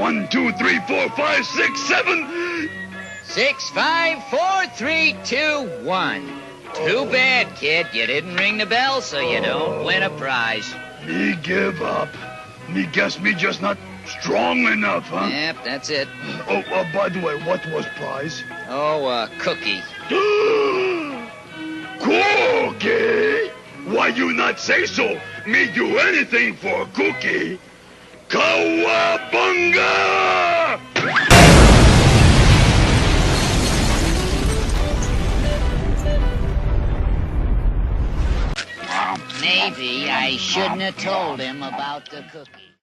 1, 2, 3, 4, 5, 6, 7. 6, 5, 4, 3, 2, 1. Too bad, kid. You didn't ring the bell, so you don't win a prize. Me give up. Me guess me just not strong enough, huh? Yep, that's it. Oh, by the way, what was prize? Oh, a cookie. Cookie? Why you not say so? Me do anything for a cookie. Cowabunga! Maybe I shouldn't have told him about the cookie.